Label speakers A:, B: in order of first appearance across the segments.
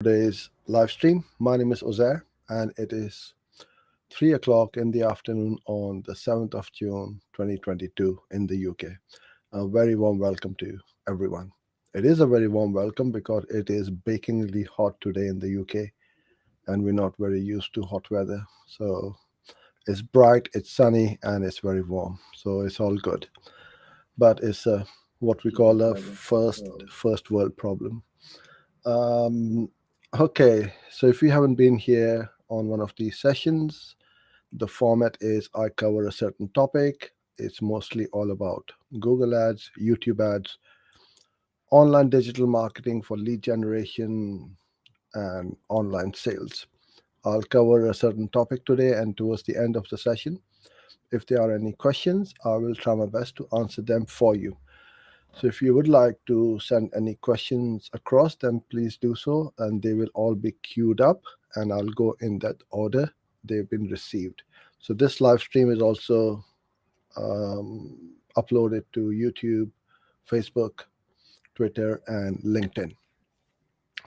A: today's live stream. My name is Ozair, and it is 3 o'clock in the afternoon on the 7th of June 2022 in the UK. A very warm welcome to everyone. It is a very warm welcome because it is bakingly hot today in the UK, and we're not very used to hot weather. So it's bright, it's sunny, and it's very warm. So it's all good. But it's what we call a first world problem. Um, okay, so if you haven't been here on one of these sessions, the format is I cover a certain topic. It's mostly all about Google Ads, YouTube ads, online digital marketing for lead generation, and online sales. I'll cover a certain topic today, and towards the end of the session, if there are any questions, I will try my best to answer them for you. So if you would like to send any questions across, then please do so, and they will all be queued up, and I'll go in that order they've been received. So this live stream is also uploaded to YouTube, Facebook, Twitter, and LinkedIn.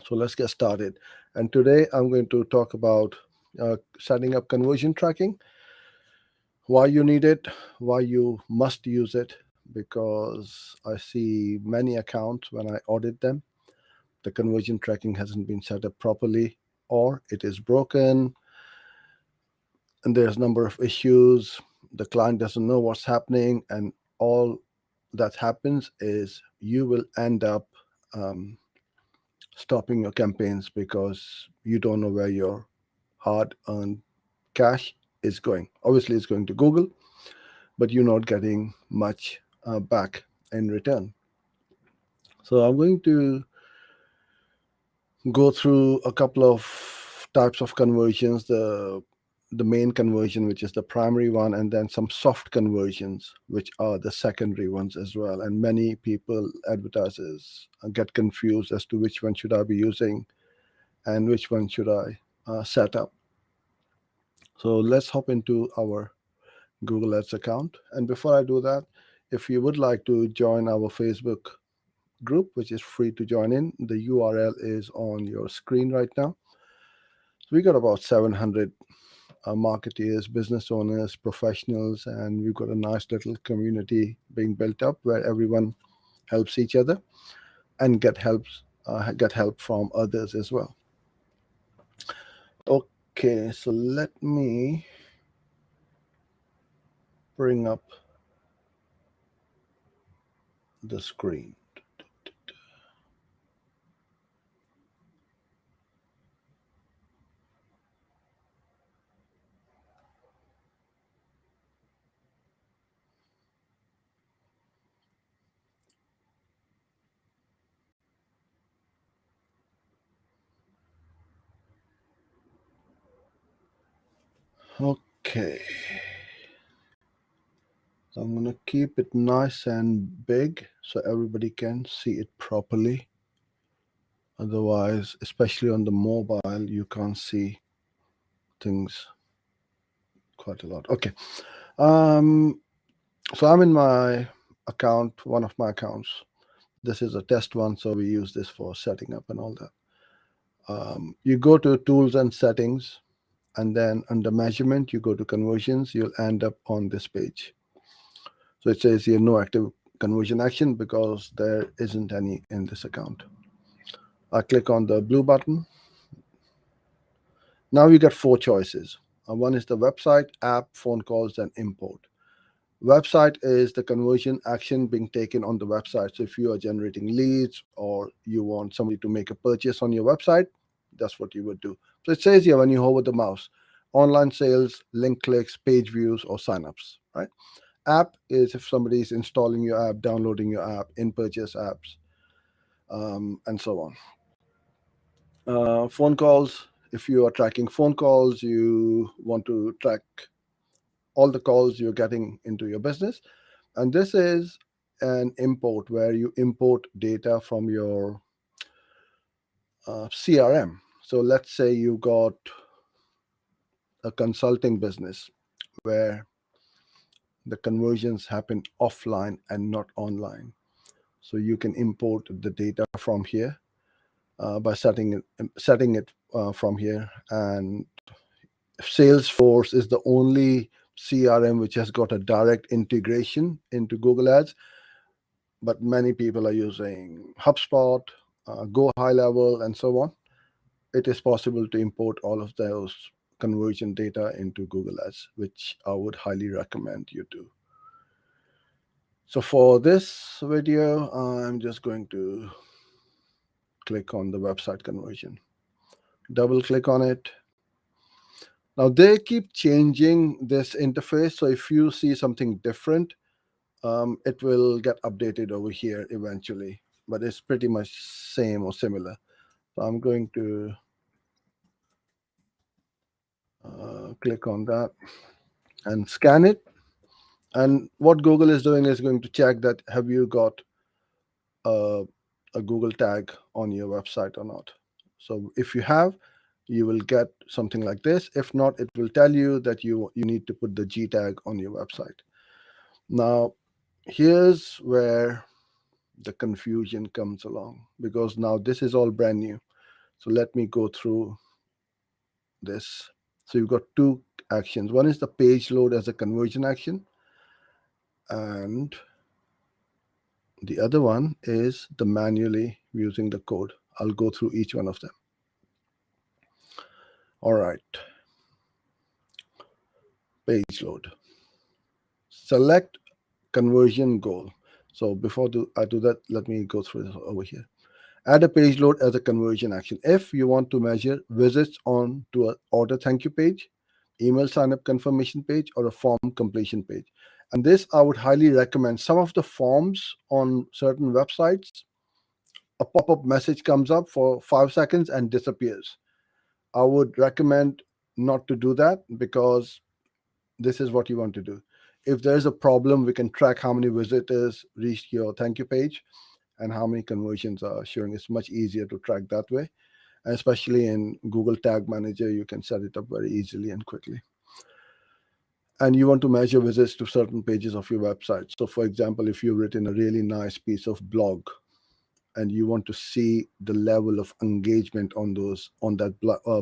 A: So let's get started. And today I'm going to talk about setting up conversion tracking, why you need it, why you must use it, because I see many accounts when I audit them, the conversion tracking hasn't been set up properly, or it is broken, and there's a number of issues. The client doesn't know what's happening, and all that happens is you will end up um, stopping your campaigns because you don't know where your hard-earned cash is going. Obviously, it's going to Google, but you're not getting much back in return. So I'm going to go through a couple of types of conversions, the main conversion, which is the primary one, and then some soft conversions, which are the secondary ones as well. And many people, advertisers, get confused as to which one should I be using and which one should I set up. So let's hop into our Google Ads account. And before I do that, if you would like to join our Facebook group, which is free to join in, the URL is on your screen right now. So we got about 700 marketeers, business owners, professionals, and we've got a nice little community being built up where everyone helps each other and get help from others as well. Okay, so let me bring up the screen. Okay, so I'm gonna keep it nice and big so everybody can see it properly. Otherwise, especially on the mobile, you can't see things quite a lot. Okay. Um, so I'm in my account, one of my accounts. This is a test one, so we use this for setting up and all that. You go to tools and settings, and then under measurement, you go to conversions, you'll end up on this page. So it says here no active conversion action because there isn't any in this account. I click on the blue button. Now you get four choices. One is the website, app, phone calls, and import. Website is the conversion action being taken on the website. So if you are generating leads or you want somebody to make a purchase on your website, that's what you would do. So it says here when you hover the mouse, online sales, link clicks, page views, or signups, right? App is if somebody is installing your app, downloading your app, in-purchase apps, and so on. Phone calls, if you are tracking phone calls, you want to track all the calls you're getting into your business. And this is an import where you import data from your CRM. So let's say you got a consulting business where the conversions happen offline and not online. So you can import the data from here. by setting it from here. And Salesforce is the only CRM which has got a direct integration into Google Ads, but many people are using HubSpot, Go High Level, and so on. It is possible to import all of those conversion data into Google Ads, which I would highly recommend you do. So for this video, I'm just going to click on the website conversion, double click on it. Now they keep changing this interface, so if you see something different, it will get updated over here eventually, but it's pretty much same or similar. So I'm going to click on that and scan it. And what Google is doing is going to check that have you got a Google tag on your website or not. So if you have, you will get something like this. If not, it will tell you that you need to put the G tag on your website. Now, here's where the confusion comes along, because now this is all brand new. So let me go through this. So you've got two actions. One is the page load as a conversion action, and the other one is the manually using the code. I'll go through each one of them. All right. Page load. Select conversion goal. So before I do that, let me go through this over here. Add a page load as a conversion action. If you want to measure visits on to an order thank you page, email sign up confirmation page, or a form completion page. And this I would highly recommend. Some of the forms on certain websites, a pop-up message comes up for 5 seconds and disappears. I would recommend not to do that, because this is what you want to do. If there's a problem, we can track how many visitors reached your thank you page and how many conversions are showing. It's much easier to track that way. And especially in Google Tag Manager, you can set it up very easily and quickly. And you want to measure visits to certain pages of your website. So for example, if you've written a really nice piece of blog and you want to see the level of engagement on that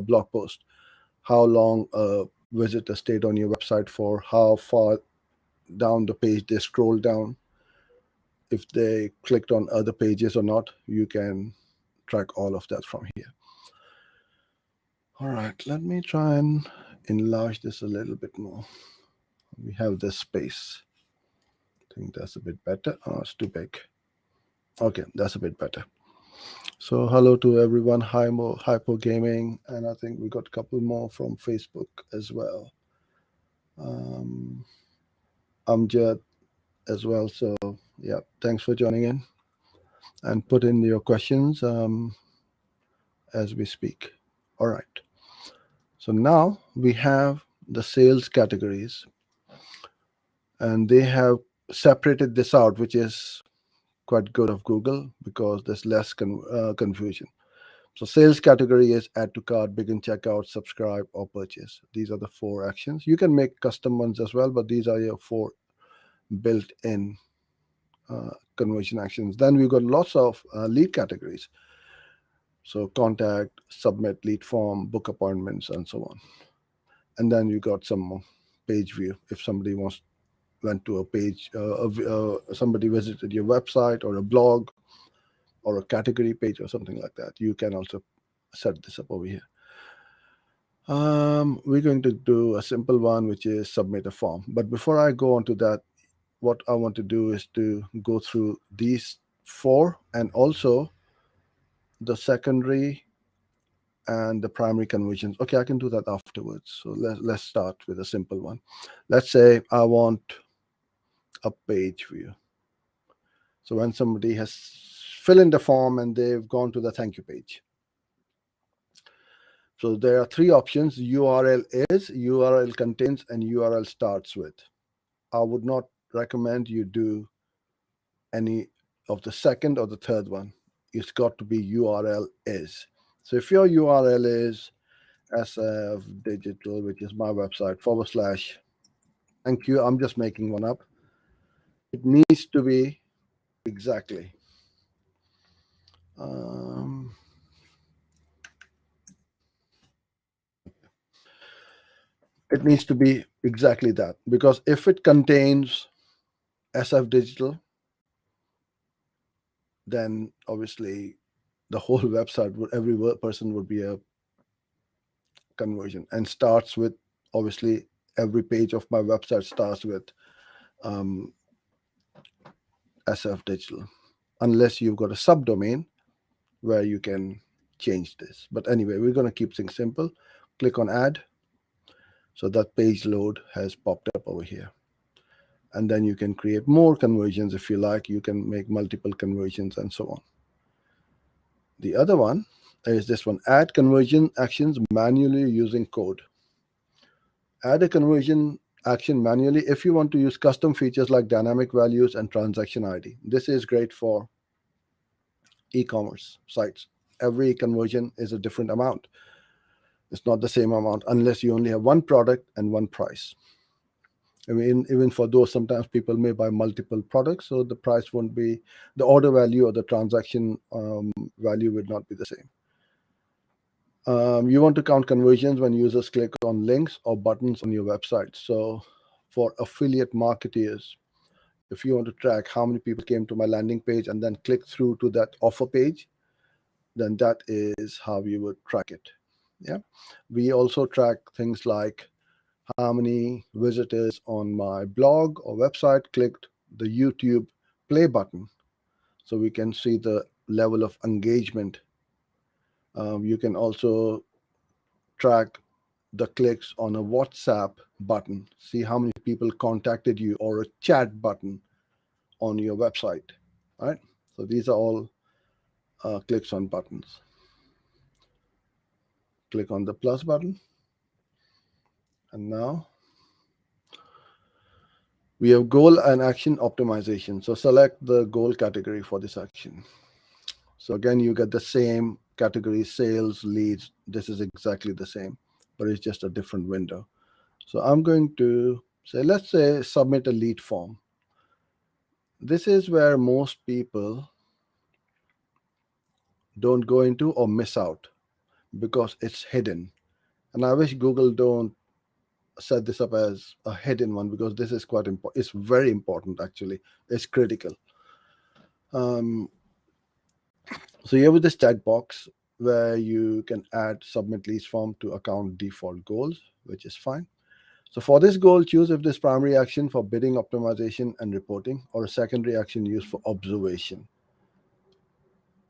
A: blog post, how long a visitor stayed on your website for, how far down the page they scroll down, if they clicked on other pages or not, you can track all of that from here. All right, let me try and enlarge this a little bit more. We have this space. I think that's a bit better. Oh, it's too big. Okay, that's a bit better. So hello to everyone. Hi, Hypo Gaming, and I think we got a couple more from Facebook as well. Amjad as well. So yeah, thanks for joining in, and put in your questions as we speak. All right. So now we have the sales categories, and they have separated this out, which is quite good of Google, because there's less confusion. So sales category is add to cart, begin checkout, subscribe, or purchase. These are the 4 actions. You can make custom ones as well, but these are your 4 built-in conversion actions. Then we've got lots of lead categories. So contact, submit lead form, book appointments, and so on. And then you got some page view. If somebody went to a page, somebody visited your website or a blog or a category page or something like that, you can also set this up over here. We're going to do a simple one, which is submit a form. But before I go on to that, what I want to do is to go through these 4 and also the secondary and the primary conversions. Okay, I can do that afterwards. So let's start with a simple one. Let's say I want a page view. So when somebody has filled in the form and they've gone to the thank you page. So there are 3 options: URL is, URL contains, and URL starts with. I would not recommend you do any of the second or the third one. It's got to be URL is. So if your URL is SF Digital, which is my website, / thank you, I'm just making one up. It needs to be exactly. it needs to be exactly that, because if it contains SF Digital, then obviously the whole website would, every person would be a conversion, and starts with, obviously every page of my website starts with um, SF Digital, unless you've got a subdomain where you can change this. But anyway, we're going to keep things simple. Click on add. So that page load has popped up over here. And then you can create more conversions if you like. You can make multiple conversions and so on. The other one is this one, add conversion actions manually using code. Add a conversion action manually if you want to use custom features like dynamic values and transaction ID. This is great for e-commerce sites. Every conversion is a different amount. It's not the same amount unless you only have one product and one price. I mean, even for those, sometimes people may buy multiple products, so the price won't be, the order value or the transaction value would not be the same. You want to count conversions when users click on links or buttons on your website. So for affiliate marketers, if you want to track how many people came to my landing page and then click through to that offer page, then that is how you would track it. Yeah. We also track things like how many visitors on my blog or website clicked the YouTube play button. So we can see the level of engagement. You can also track the clicks on a WhatsApp button, see how many people contacted you, or a chat button on your website. Right? So these are all clicks on buttons. Click on the plus button. And now we have goal and action optimization. So select the goal category for this action. So again, you get the same category, sales, leads. This is exactly the same, but it's just a different window. So I'm going to say, let's say, submit a lead form. This is where most people don't go into or miss out because it's hidden. And I wish Google don't set this up as a hidden one, because this is quite important. It's very important, actually. It's critical. So you have this chat box where you can add submit leads form to account default goals, which is fine. So for this goal, choose if this primary action for bidding optimization and reporting or a secondary action used for observation.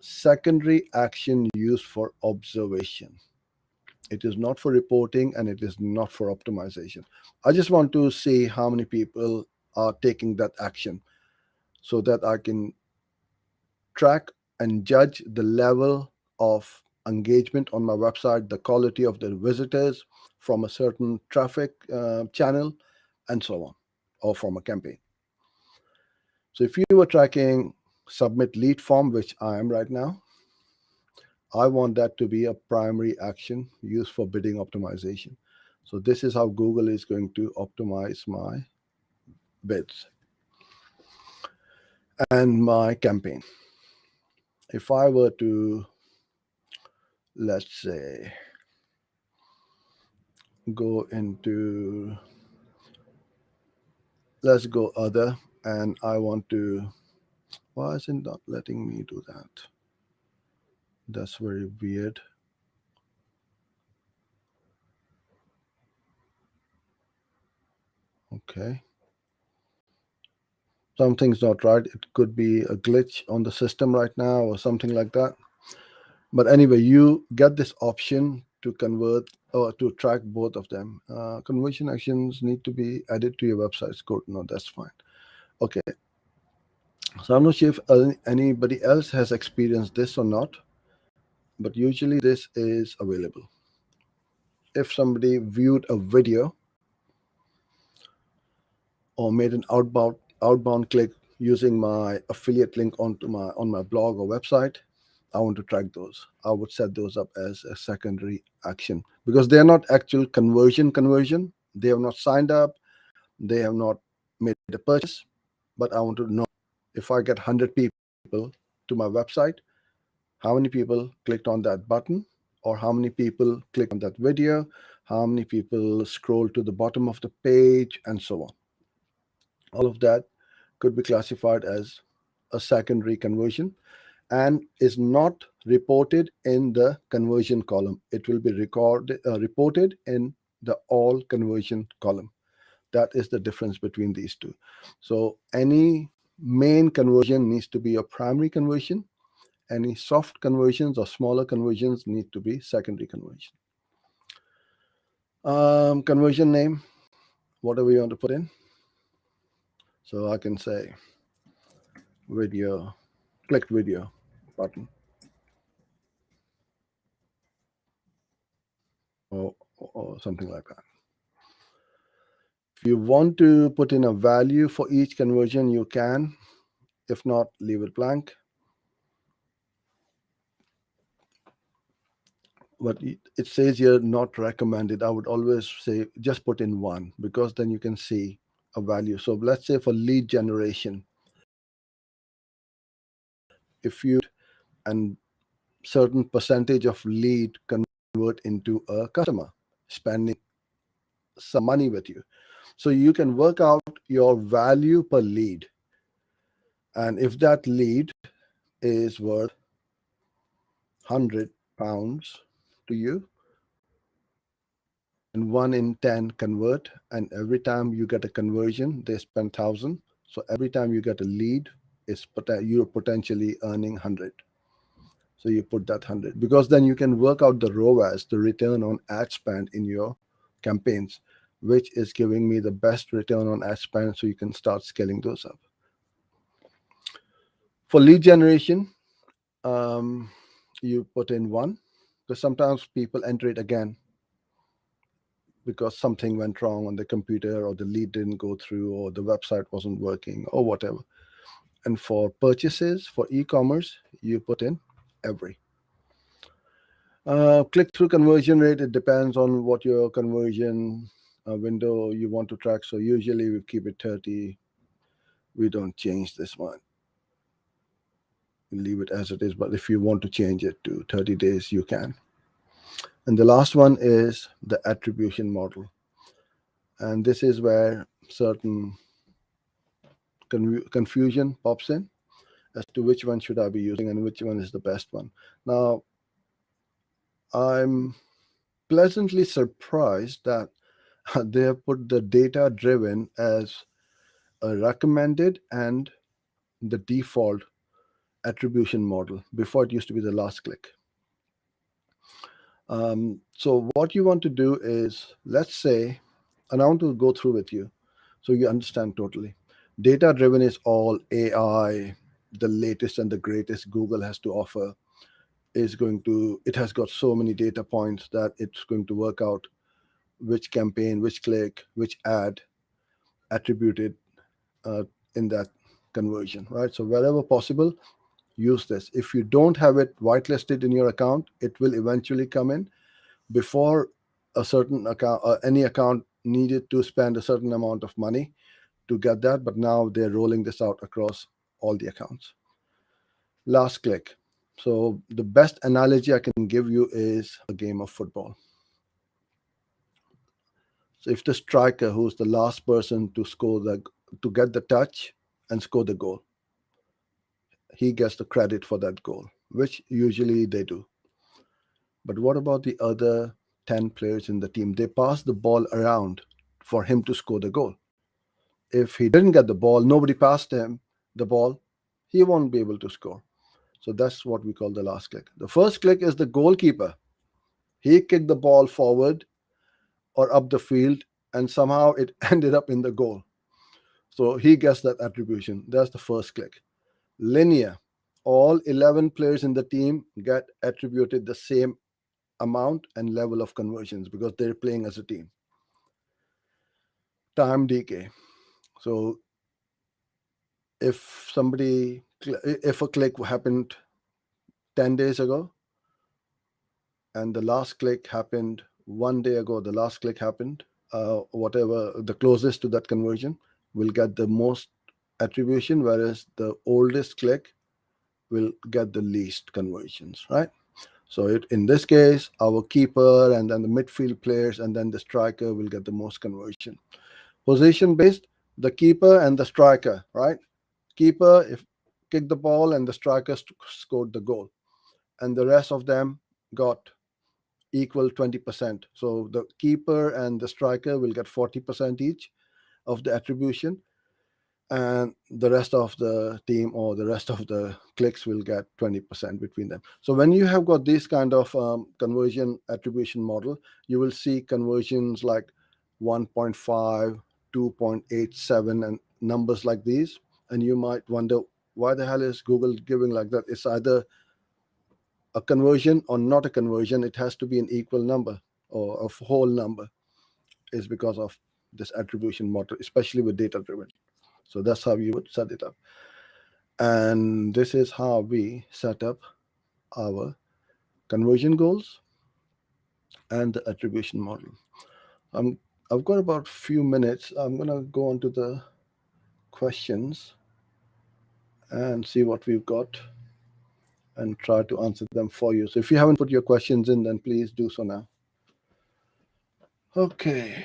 A: Secondary action used for observation. It is not for reporting and it is not for optimization. I just want to see how many people are taking that action so that I can track and judge the level of engagement on my website, the quality of the visitors from a certain traffic channel, and so on, or from a campaign. So if you were tracking submit lead form, which I am right now, I want that to be a primary action used for bidding optimization. So this is how Google is going to optimize my bids and my campaign. If I were to, let's say, go into, let's go other, and I want to, why is it not letting me do that? That's very weird. Okay. Something's not right. It could be a glitch on the system right now or something like that. But anyway, you get this option to convert or to track both of them. Conversion actions need to be added to your website's code. No, that's fine. Okay. So I'm not sure if anybody else has experienced this or not, but usually this is available. If somebody viewed a video or made an outbound click using my affiliate link on my blog or website, I want to track those. I would set those up as a secondary action because they are not actual conversion. They have not signed up. They have not made a purchase. But I want to know, if I get 100 people to my website, how many people clicked on that button, or how many people clicked on that video, how many people scroll to the bottom of the page, and so on. All of that could be classified as a secondary conversion and is not reported in the conversion column. It will be reported in the all conversion column. That is the difference between these two. So any main conversion needs to be a primary conversion. Any soft conversions or smaller conversions need to be secondary conversion. Conversion name, whatever you want to put in. So I can say video, clicked video button, or something like that. If you want to put in a value for each conversion, you can. If not, leave it blank. But it says here not recommended. I would always say just put in one, because then you can see a value. So let's say for lead generation, if you and certain percentage of lead convert into a customer spending some money with you. So you can work out your value per lead. And if that lead is worth £100 to you, and 1 in 10 convert, and every time you get a conversion, they spend 1,000. So every time you get a lead, you're potentially earning 100. So you put that 100, because then you can work out the ROAS, the return on ad spend in your campaigns, which is giving me the best return on ad spend, so you can start scaling those up. For lead generation, you put in 1, because sometimes people enter it again because something went wrong on the computer, or the lead didn't go through, or the website wasn't working, or whatever. And for purchases, for e-commerce, you put in every. Click-through conversion rate, it depends on what your conversion window you want to track. So usually we keep it 30. We don't change this one. We leave it as it is. But if you want to change it to 30 days, you can. And the last one is the attribution model. And this is where certain confusion pops in as to which one should I be using and which one is the best one. Now, I'm pleasantly surprised that they have put the data driven as a recommended and the default attribution model. Before, it used to be the last click. So what you want to do is, let's say, and I want to go through with you so you understand totally. Data driven is all AI, the latest and the greatest Google has to offer. It has got so many data points that it's going to work out which campaign, which click, which ad attributed in that conversion, right? So wherever possible, use this. If you don't have it whitelisted in your account, it will eventually come in. Before, a certain account, any account needed to spend a certain amount of money to get that, but now they're rolling this out across all the accounts. Last click. So the best analogy I can give you is a game of football. So if the striker, who's the last person to get the touch and score the goal, he gets the credit for that goal, which usually they do. But what about the other 10 players in the team? They pass the ball around for him to score the goal. If he didn't get the ball, nobody passed him the ball, he won't be able to score. So that's what we call the last click. The first click is the goalkeeper. He kicked the ball forward or up the field, and somehow it ended up in the goal. So he gets that attribution. That's the first click. Linear. All 11 players in the team get attributed the same amount and level of conversions because they're playing as a team. Time decay. So if a click happened 10 days ago and the last click happened 1 day ago, the last click happened, whatever the closest to that conversion will get the most attribution, whereas the oldest click will get the least conversions, right? So in this case, our keeper and then the midfield players and then the striker will get the most conversion. Position based, the keeper and the striker, right? Keeper if kicked the ball and the striker scored the goal, and the rest of them got equal 20%. So the keeper and the striker will get 40% each of the attribution, and the rest of the team or the rest of the clicks will get 20% between them. So when you have got this kind of conversion attribution model, you will see conversions like 1.5, 2.87, and numbers like these. And you might wonder, why the hell is Google giving like that? It's either a conversion or not a conversion. It has to be an equal number or a whole number. Is because of this attribution model, especially with data driven. So that's how you would set it up. And this is how we set up our conversion goals and the attribution model. I've got about a few minutes. I'm going to go on to the questions and see what we've got and try to answer them for you. So if you haven't put your questions in, then please do so now. Okay.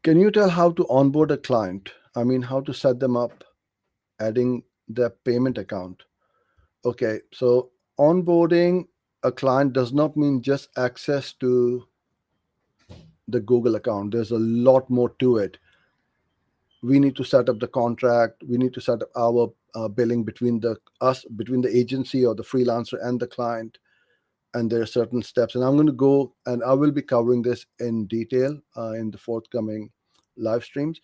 A: Can you tell how to onboard a client? I mean, how to set them up, adding their payment account. Okay, so onboarding a client does not mean just access to the Google account. There's a lot more to it. We need to set up the contract. We need to set up our billing between between the agency or the freelancer and the client. And there are certain steps. And I'm going to go and I will be covering this in detail in the forthcoming live streams.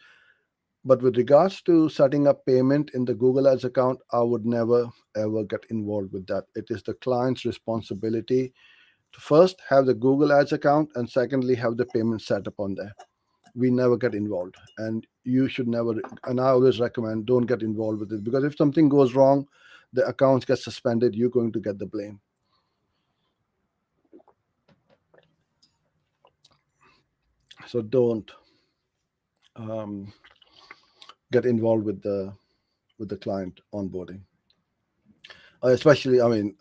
A: But with regards to setting up payment in the Google Ads account, I would never ever get involved with that. It is the client's responsibility to first have the Google Ads account and secondly have the payment set up on there. We never get involved, and you should never. And I always recommend don't get involved with it, because if something goes wrong, the accounts get suspended. You're going to get the blame. So don't get involved with the client onboarding, especially. I mean,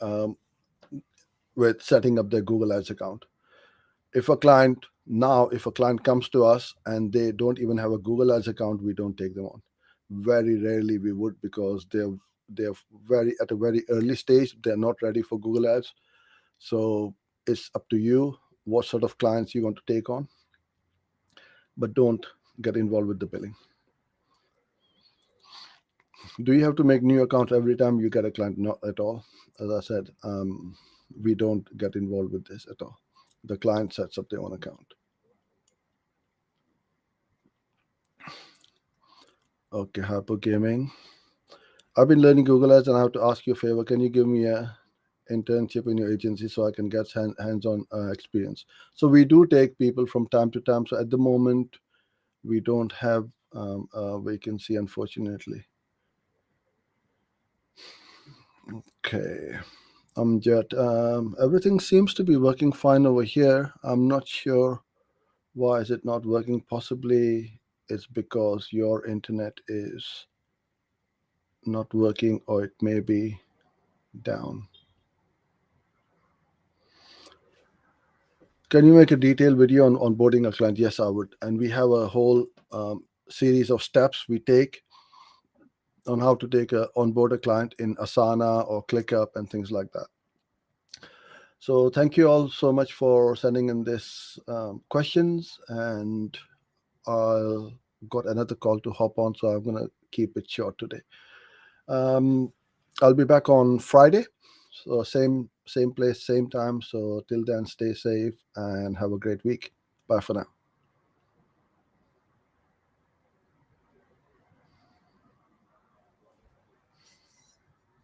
A: with setting up their Google Ads account. If a client comes to us and they don't even have a Google Ads account, we don't take them on. Very rarely we would, because they're very at a very early stage. They're not ready for Google Ads. So it's up to you what sort of clients you want to take on, but don't get involved with the billing. Do you have to make new accounts every time you get a client? Not at all. As I said, we don't get involved with this at all. The client sets up their own account. Okay, Hyper Gaming. I've been learning Google Ads and I have to ask you a favor. Can you give me a internship in your agency so I can get hands-on experience? So we do take people from time to time. So at the moment, we don't have a vacancy, unfortunately. Okay. Jet. Everything seems to be working fine over here. I'm not sure why is it not working. Possibly it's because your internet is not working, or it may be down. Can you make a detailed video on onboarding a client? Yes, I would. And we have a whole series of steps we take on how to onboard a client in Asana or ClickUp and things like that. So thank you all so much for sending in this questions, and I'll got another call to hop on, so I'm gonna keep it short today. I'll be back on Friday, so same place, same time. So till then, stay safe and have a great week. Bye for now.